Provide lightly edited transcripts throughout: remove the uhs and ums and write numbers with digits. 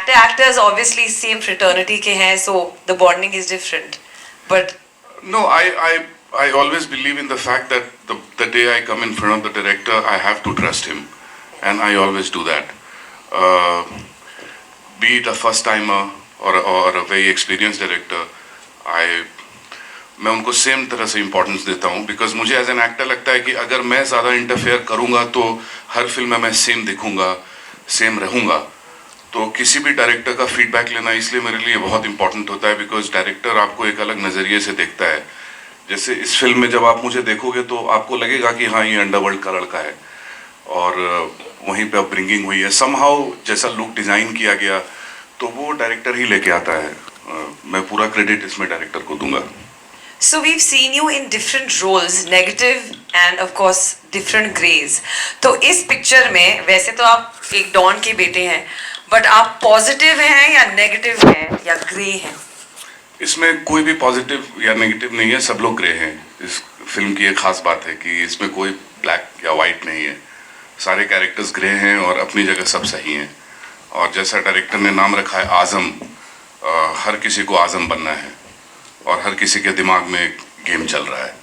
actors obviously same fraternity के हैं, so the bonding is different. But no, I always believe in the fact that the day I come in front of the director, I have to trust him, and I always do that. Be it a first timer or a very experienced director, मैं उनको same तरह से importance देता हूँ, because मुझे as an actor लगता है कि अगर मैं ज़्यादा इंटरफेयर करूँगा तो हर फिल्म में मैं सेम दिखूँगा, सेम रहूँगा. तो किसी भी डायरेक्टर का फीडबैक लेना इसलिए मेरे लिए बहुत इंपॉर्टेंट होता है, बिकॉज डायरेक्टर आपको एक अलग नज़रिए से देखता है. जैसे इस फिल्म में जब आप मुझे देखोगे तो आपको लगेगा कि हाँ, ये अंडरवर्ल्ड का लड़का है, और वहीं पे अपब्रिंगिंग हुई है. समहाउ जैसा लुक डिज़ाइन किया गया तो वो डायरेक्टर ही लेके आता है. मैं पूरा क्रेडिट इसमें डायरेक्टर को दूंगा. So we've seen you in different roles, negative and of course different grays. तो इस पिक्चर में वैसे तो आप एक डॉन के बेटे हैं, बट आप पॉजिटिव हैं या नेगेटिव हैं या ग्रे हैं? इसमें कोई भी पॉजिटिव या नेगेटिव नहीं है, सब लोग ग्रे हैं. इस फिल्म की एक खास बात है कि इसमें कोई ब्लैक या वाइट नहीं है. सारे कैरेक्टर्स ग्रे हैं और अपनी जगह सब सही हैं. और जैसा डायरेक्टर ने नाम रखा है आज़म, हर किसी को आज़म बनना है, और हर किसी के दिमाग में एक गेम चल रहा है,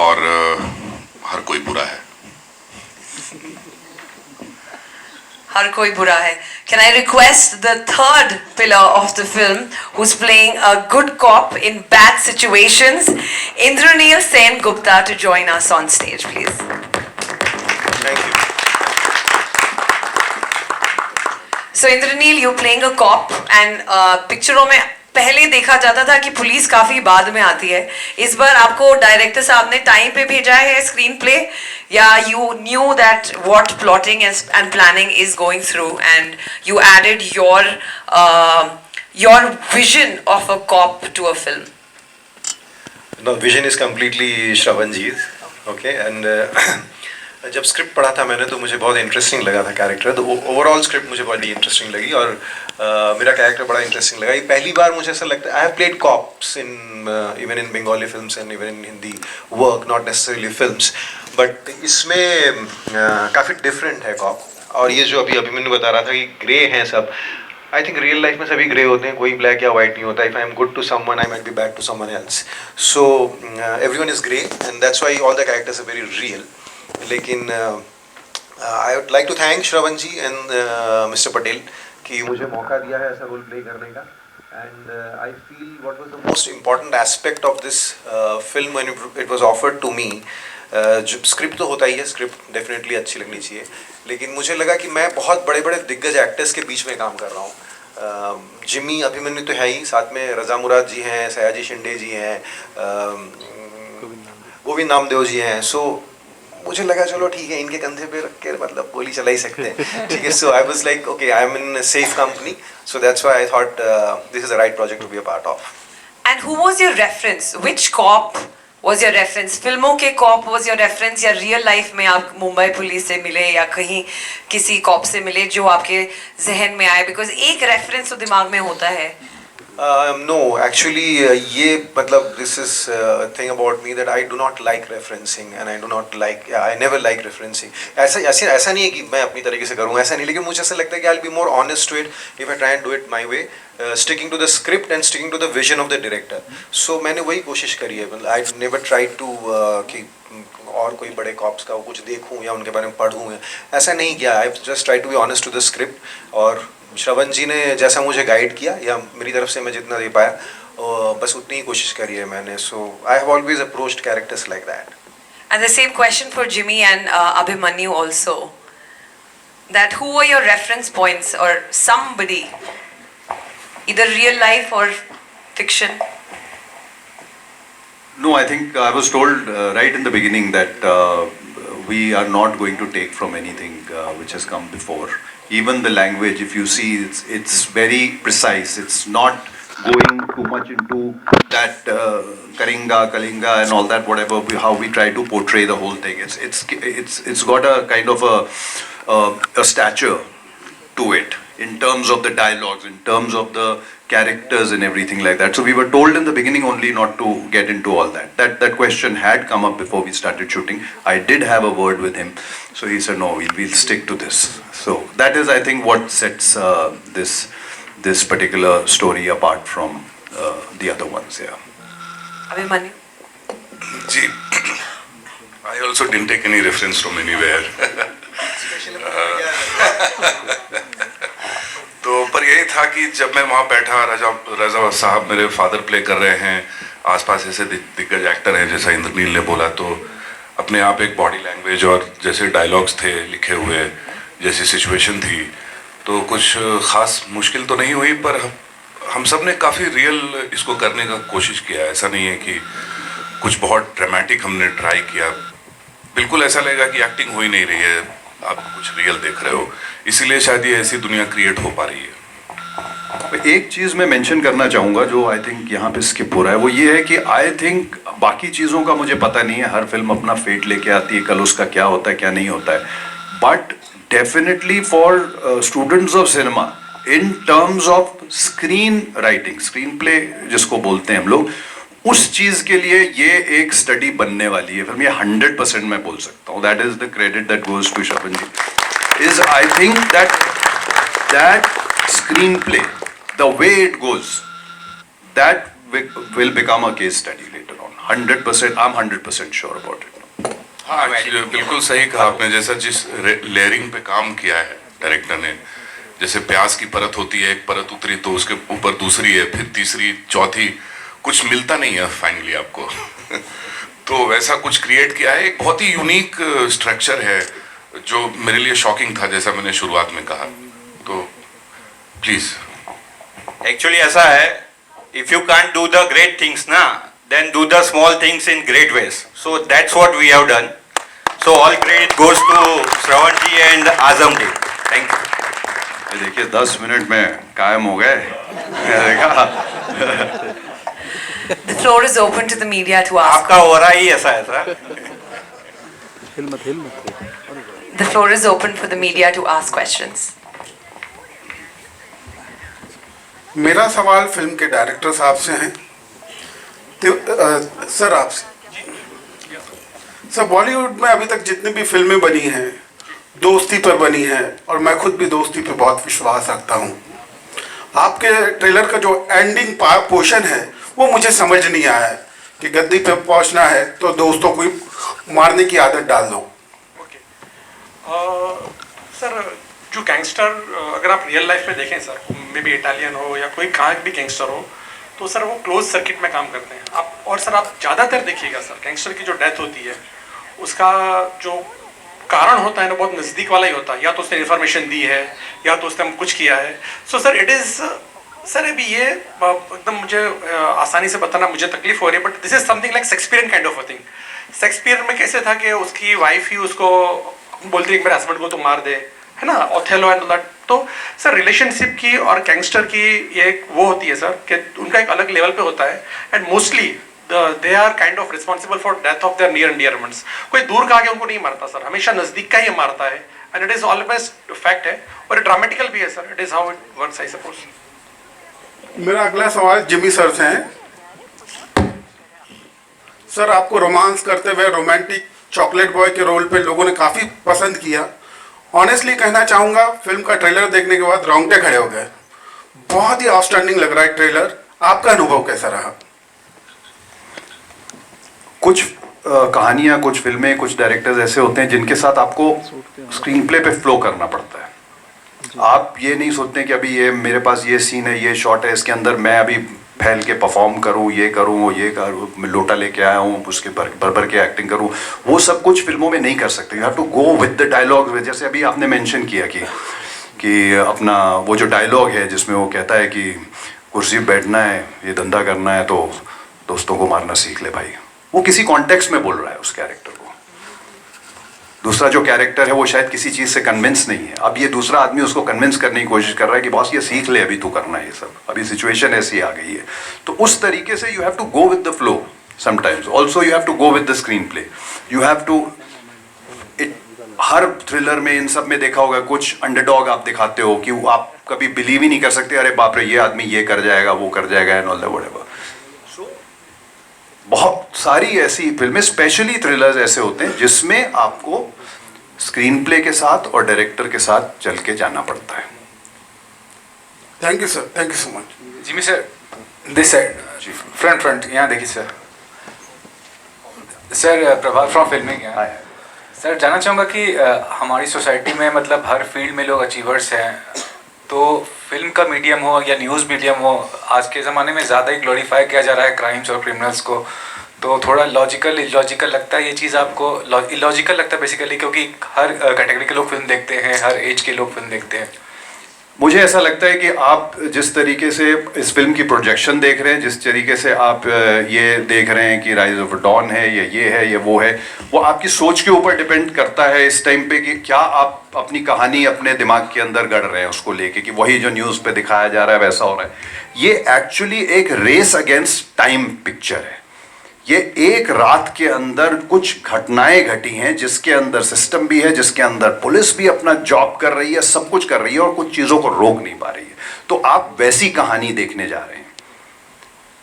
और हर कोई बुरा है. हर कोई बुरा है. Can I request the third pillar of the film, who's playing a good cop in bad situations, Indraneel Sen Gupta, to join us on stage, please. Thank you. So Indraneel, you're playing a cop, and पिक्चरों में पहले देखा जाता था कि police काफी बाद में आती है. इस बार आपको डायरेक्टर साहब ने टाइम पे भेजा है स्क्रीन प्ले, या you knew that what plotting and planning is going through and you added your vision of a cop to a film? No, vision is completely Shravanji's. Okay, and जब script पढ़ा था मैंने तो मुझे बहुत interesting लगा था कैरेक्टर. तो ओवरऑल स्क्रिप्ट मुझे बड़ी इंटरेस्टिंग लगी, और मेरा कैरेक्टर बड़ा इंटरेस्टिंग लगा. ये पहली बार मुझे ऐसा लगता है, I have played cops in even in Bengali films and even in Hindi work, not necessarily films, but इसमें काफ़ी डिफरेंट है कॉप. और ये जो अभी अभिमन्यु बता रहा था कि ग्रे हैं सब, आई थिंक रियल लाइफ में सभी ग्रे होते हैं, कोई ब्लैक या वाइट नहीं होता. If I am good to someone I might be bad to someone else. So everyone is grey, and that's why all the characters are very real. लेकिन I would like to thank Shravan ji and Mister Patel कि मुझे मौका दिया है ऐसा role play करने का. And I feel what was the most important aspect of this film when it was offered to me. जो स्क्रिप्ट तो होता ही है, स्क्रिप्ट डेफिनेटली अच्छी लगनी चाहिए, लेकिन मुझे लगा कि मैं बहुत बड़े बड़े दिग्गज एक्टर्स के बीच में काम कर रहा हूँ. जिमी अभिमन्यु तो है ही, साथ में रजा मुराद जी हैं, सयाजी शिंदे जी हैं, गोविंद नामदेव जी हैं. सो मुझे लगा चलो ठीक है, इनके कंधे पे रख के मतलब गोली चला ही सकते हैं, ठीक है. So I was like okay, I am in safe company, so that's why I thought this is the right project to be a part of. And who was your reference? Which cop was your reference? फिल्मों के cop was your reference, या real life में आप Mumbai police से मिले या कहीं किसी कॉप से मिले जो आपके जहन में आए? बिकॉज एक रेफरेंस तो दिमाग में होता है. No, actually ये मतलब this is a thing about me that I do not like referencing, and I do not like, I never like referencing. ऐसा नहीं है कि मैं अपनी तरीके से करूँ, ऐसा नहीं, लेकिन मुझे ऐसा लगता है कि I'll be more honest to it if I try and do it my way, sticking to the script and sticking to the vision of the director. So मैंने वही कोशिश करी है. I never tried to कि और कोई बड़े cops का कुछ देखूँ या उनके बारे में पढ़ूँ, ऐसा नहीं किया. I just try to be honest to the script, और श्रवण जी ने जैसा मुझे गाइड किया या मेरी तरफ से मैं जितना दे पाया, बस उतनी ही कोशिश करी है मैंने. So I have always approached characters like that. And the same question for Jimmy and Abhimanyu also. That who were your reference points, or somebody, either real life or fiction? No, I think I was told right in the beginning that we are not going to take from anything which has come before. Even the language, if you see, it's very precise. It's not going too much into that Karinga, Kalinga, and all that. Whatever how we try to portray the whole thing, it's got a kind of a stature to it in terms of the dialogues, in terms of the characters and everything like that. So we were told in the beginning only not to get into all that. That question had come up before we started shooting. I did have a word with him, so he said no, we'll stick to this. So that is, I think, what sets this particular story apart from the other ones. Yeah. Abhimanyu. Ji, I also didn't take any reference from anywhere. तो पर यही था कि जब मैं वहाँ बैठा, रजा साहब मेरे फादर प्ले कर रहे हैं, आसपास ऐसे दिग्गज एक्टर हैं जैसा इंद्रनील ने बोला, तो अपने आप एक बॉडी लैंग्वेज और जैसे डायलॉग्स थे लिखे हुए, जैसी सिचुएशन थी, तो कुछ ख़ास मुश्किल तो नहीं हुई, पर हम सब ने काफ़ी रियल इसको करने का कोशिश किया. ऐसा नहीं है कि कुछ बहुत ड्रामेटिक हमने ट्राई किया. बिल्कुल ऐसा लगेगा कि एक्टिंग हो ही नहीं रही है, आप कुछ रियल देख रहे हो, इसीलिए शायद ये ऐसी दुनिया क्रिएट हो पा रही है. एक चीज़ मैं मेंशन करना चाहूँगा जो आई थिंक यहाँ पे स्किप हो रहा है, वो ये है कि आई थिंक बाकी चीज़ों का मुझे पता नहीं है, हर फिल्म अपना फेट लेके आती है, कल उसका क्या होता है क्या नहीं होता है, but definitely for students of cinema in terms of screen writing, screen play जिसको बोलते हैं हम लोग, उस चीज के लिए ये एक स्टडी बनने वाली है फिल्म. ये 100% मैं बोल सकता हूँ. That is the credit that goes to Shravan ji. Is I think that screenplay, the way it goes, that will become a case study later on. 100%, I am 100% sure about it. हाँ, बिल्कुल सही कहा आपने. जैसा जिस लेयरिंग पे काम किया है डायरेक्टर ने, जैसे प्याज की परत होती है, एक परत उतरी तो उसके ऊपर दूसरी है, फिर तीसरी, चौथी, कुछ मिलता नहीं है फाइनली आपको. तो वैसा कुछ क्रिएट किया है. एक बहुत ही यूनिक स्ट्रक्चर है जो मेरे लिए शॉकिंग था, जैसा मैंने शुरुआत में कहा. तो प्लीज. एक्चुअली ऐसा है, if you can't do the great things ना, then do the small things in great ways. So that's what we have done. So all credit goes to Shravan ji and Azam ji. Thank you. देखिए 10 minute में कायम हो गए. The floor is open to the media to ask. आपका हो रहा ही ऐसा है sir. The floor is open for the media to ask questions. मेरा सवाल फिल्म के डायरेक्टर साहब से है. सर आपसे, सर बॉलीवुड में अभी तक जितनी भी फिल्में बनी हैं दोस्ती पर बनी हैं, और मैं खुद भी दोस्ती पर बहुत विश्वास रखता हूँ. आपके ट्रेलर का जो एंडिंग पोर्शन है वो मुझे समझ नहीं आया है कि गद्दी पे पहुंचना है तो दोस्तों को मारने की आदत डाल दो. सर जो गैंगस्टर अगर आप रियल लाइफ में देखें सर, मे बी इटालियन हो या कोई कहाँ भी गैंगस्टर हो, तो सर वो क्लोज सर्किट में काम करते हैं. आप और सर आप ज़्यादातर देखिएगा सर, गैंगस्टर की जो डेथ होती है उसका जो कारण होता है ना बहुत नज़दीक वाला ही होता है. या तो उसने इन्फॉर्मेशन दी है या तो उसने कुछ किया है. So sir it is sir अभी ये एकदम मुझे आसानी से बताना मुझे तकलीफ हो रही है, but this is something like Shakespearean kind of a thing. Shakespeare में कैसे था कि उसकी वाइफ ही उसको बोलती है कि मेरे हस्बैंड को तो मार दे, है ना, ओथेलो एंड दैट. तो सर रिलेशनशिप की और गैंगस्टर की ये एक वो होती है सर कि उनका एक अलग लेवल पे होता है, and mostly they are kind of responsible for death of their near and dear ones. कोई दूर का आके उनको नहीं मारता सर, हमेशा नजदीक का ही मारता है, and it is always fact है और ड्रामेटिकल भी है sir. It is how it works I suppose. मेरा अगला सवाल जिमी सर से है. सर आपको रोमांस करते हुए रोमांटिक चॉकलेट बॉय के रोल पे लोगों ने काफ़ी पसंद किया. ऑनेस्टली कहना चाहूँगा फिल्म का ट्रेलर देखने के बाद रोंगटे खड़े हो गए. बहुत ही आउटस्टैंडिंग लग रहा है ट्रेलर. आपका अनुभव कैसा रहा? कुछ कहानियाँ, कुछ फिल्में, कुछ डायरेक्टर्स ऐसे होते हैं जिनके साथ आपको स्क्रीन प्ले पे फ्लो करना पड़ता है. आप ये नहीं सोचते कि अभी ये मेरे पास ये सीन है, ये शॉट है, इसके अंदर मैं अभी फैल के परफॉर्म करूँ, ये करूँ, ये करूँ, मैं लोटा लेके आया हूँ, उसके भर के एक्टिंग करूँ. वो सब कुछ फिल्मों में नहीं कर सकते. You have to go with the dialogue. जैसे अभी आपने मेंशन किया कि अपना वो जो डायलॉग है जिसमें वो कहता है कि कुर्सी पर बैठना है, ये धंधा करना है तो दोस्तों को मारना सीख ले भाई. वो किसी कॉन्टेक्स्ट में बोल रहा है उस कैरेक्टर को. दूसरा जो कैरेक्टर है वो शायद किसी चीज़ से कन्विंस नहीं है. अब ये दूसरा आदमी उसको कन्विंस करने की कोशिश कर रहा है कि बॉस ये सीख ले, अभी तू करना है ये सब, अभी सिचुएशन ऐसी आ गई है. तो उस तरीके से you have to go with the flow sometimes. Also you have to go with the screenplay. You have to हर थ्रिलर में, इन सब में देखा होगा, कुछ अंडरडॉग आप दिखाते हो कि वो आप कभी बिलीव ही नहीं कर सकते, अरे बाप रे ये आदमी ये कर जाएगा, वो कर जाएगा, एंड ऑल दैट व्हाटएवर। सो बहुत सारी ऐसी फिल्में, स्पेशली थ्रिलर्स ऐसे होते हैं जिसमें आपको स्क्रीन प्ले के साथ और डायरेक्टर के साथ चल के जाना पड़ता है। Thank you sir, thank you so much. Jimmy sir, this side, front यहाँ देखिए sir. Sir Prabhat from filming है। सर जानना चाहूँगा कि हमारी सोसाइटी में मतलब हर फील्ड में लोग अचीवर्स हैं, तो फिल्म का मीडियम हो या न्यूज़ मीडियम हो, आज के ज़माने में ज़्यादा ही ग्लोरीफाई किया जा रहा है क्राइम्स और क्रिमिनल्स को, तो थोड़ा लॉजिकल इलॉजिकल लगता है ये चीज़ आपको? इलॉजिकल लगता है बेसिकली, क्योंकि हर कैटेगरी के लोग फिल्म देखते हैं, हर एज के लोग फिल्म देखते हैं। मुझे ऐसा लगता है कि आप जिस तरीके से इस फिल्म की प्रोजेक्शन देख रहे हैं, जिस तरीके से आप ये देख रहे हैं कि राइज ऑफ डॉन है या ये है या वो है, वो आपकी सोच के ऊपर डिपेंड करता है इस टाइम पे कि क्या आप अपनी कहानी अपने दिमाग के अंदर गढ़ रहे हैं उसको लेके, कि वही जो न्यूज़ पे दिखाया जा रहा है वैसा हो रहा है। ये एक्चुअली एक रेस अगेंस्ट टाइम पिक्चर है। ये एक रात के अंदर कुछ घटनाएं घटी हैं जिसके अंदर सिस्टम भी है, जिसके अंदर पुलिस भी अपना जॉब कर रही है, सब कुछ कर रही है और कुछ चीज़ों को रोक नहीं पा रही है। तो आप वैसी कहानी देखने जा रहे हैं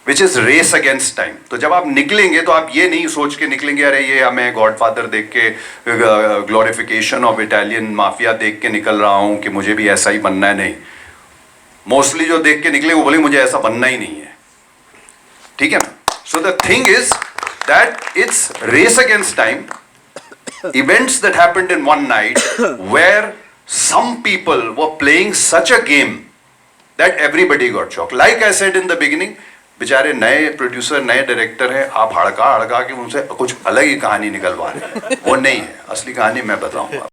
which is race against time. तो जब आप निकलेंगे तो आप ये नहीं सोच के निकलेंगे अरे ये मैं गॉडफादर देख के, ग्लोरिफिकेशन ऑफ इटालियन माफिया देख के निकल रहा हूँ कि मुझे भी ऐसा ही बनना है। नहीं, मोस्टली जो देख के निकले वो बोले मुझे ऐसा बनना ही नहीं है। ठीक है ना? So the thing is that it's race against time, events that happened in one night where some people were playing such a game that everybody got shocked. Like I said in the beginning, बेचारे नए producer, नए director हैं, आप हड़का हड़का के उनसे कुछ अलग ही कहानी निकलवा रहे हैं। वो नहीं है, असली कहानी मैं बताऊंगा।